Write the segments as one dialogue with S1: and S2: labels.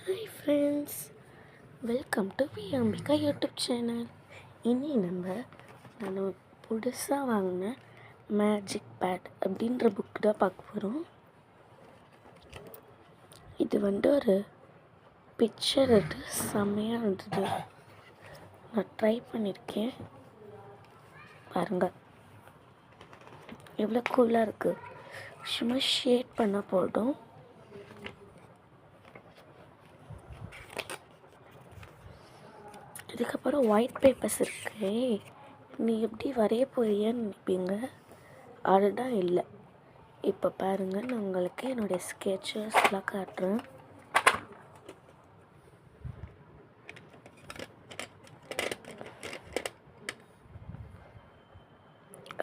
S1: Hi friends, welcome to V Ambika YouTube channel. இனி நான் புதுசாக வாங்கின மேஜிக் பேட் அப்படின்ற புக்கு தான் பார்க்க போகிறோம். இது ஒரு பிக்சர் செம்மையாக இருந்தது. நான் ட்ரை பண்ணியிருக்கேன். பாருங்கள் எவ்வளோ கூலாக இருக்குது. சும்மா ஷேட் பண்ண போதும். இதுக்கப்புறம் ஒயிட் பேப்பர்ஸ் இருக்கு. நீ எப்படி வரைய போறியன்னு நினைப்பீங்க. அதுதான் இல்லை. இப்போ பாருங்கள், நான் உங்களுக்கு என்னுடைய ஸ்கெட்சஸ்லாம் காட்டுறேன்.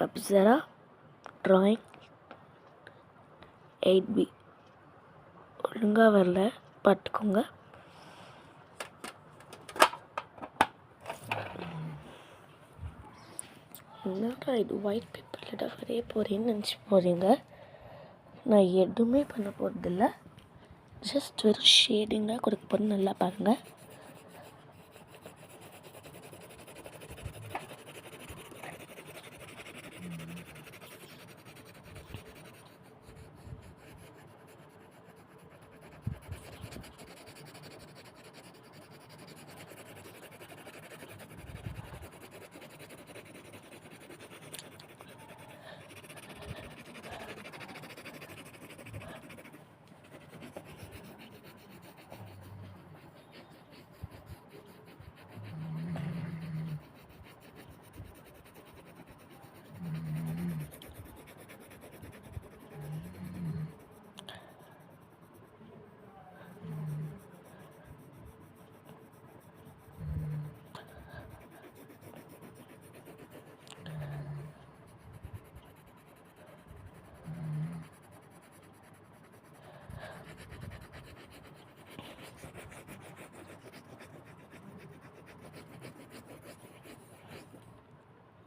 S1: அப்சரா ட்ராயிங் 8B ஒழுங்காக வரல, பார்த்துக்கோங்க. என்னடா இது ஒயிட் பேப்பரில் தான் வரைய போகிறேன்னு நினச்சி போகிறீங்க. நான் எதுவுமே பண்ண போகிறதில்ல. ஜஸ்ட் வெறும் ஷேடிங் தான் கொடுக்க போகிறேன். நல்லா பாருங்கள்.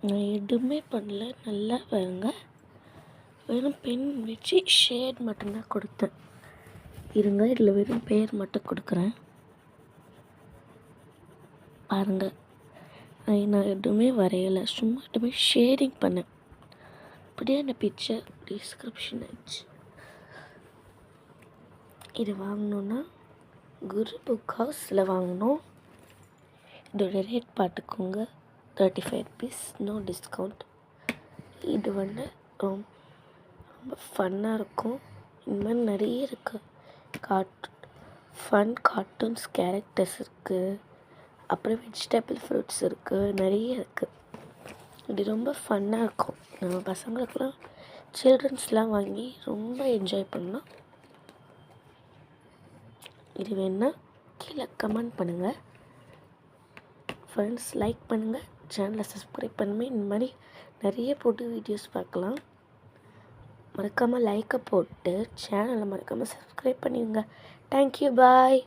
S1: நான் எதுவுமே பண்ணல. நல்லா பாருங்க. வெறும் பென் வச்சு ஷேட் மட்டும்தான் கொடுத்தேன். இருங்க, இதில் வெறும் பேர் மட்டும் கொடுக்குறேன். பாருங்கள், நான் எதுவுமே வரையலை. சும்மா எதுவுமே ஷேடிங் பண்ணேன். அப்படியே அந்த பிக்சர் டிஸ்கிரிப்ஷன் ஆச்சு. இது வாங்கணுன்னா குரு புக் ஹவுஸில் வாங்கணும். இதோட ரேட் பார்த்துக்கோங்க, 35 rupees, நோ டிஸ்கவுண்ட். இது ரொம்ப ஃபன்னாக இருக்கும். இந்த மாதிரி நிறைய இருக்குது. ஃபன் கார்ட்டூன்ஸ் கேரக்டர்ஸ் இருக்குது. அப்புறம் வெஜிடபிள் ஃப்ரூட்ஸ் இருக்குது. நிறைய இருக்குது. இது ரொம்ப ஃபன்னாக இருக்கும். நம்ம பசங்களுக்கெலாம் சில்ட்ரன்ஸ்லாம் வாங்கி ரொம்ப என்ஜாய் பண்ணலாம். இது வேணால் கீழே கமெண்ட் பண்ணுங்கள். ஃப்ரெண்ட்ஸ், லைக் பண்ணுங்கள், சேனலை சப்ஸ்கிரைப் பண்ணுங்கள். இந்த மாதிரி நிறைய போட்டு வீடியோஸ் பார்க்கலாம். மறக்காமல் லைக்கை போட்டு சேனலை மறக்காமல் சப்ஸ்கிரைப் பண்ணிடுங்க. தேங்க்யூ, பாய்.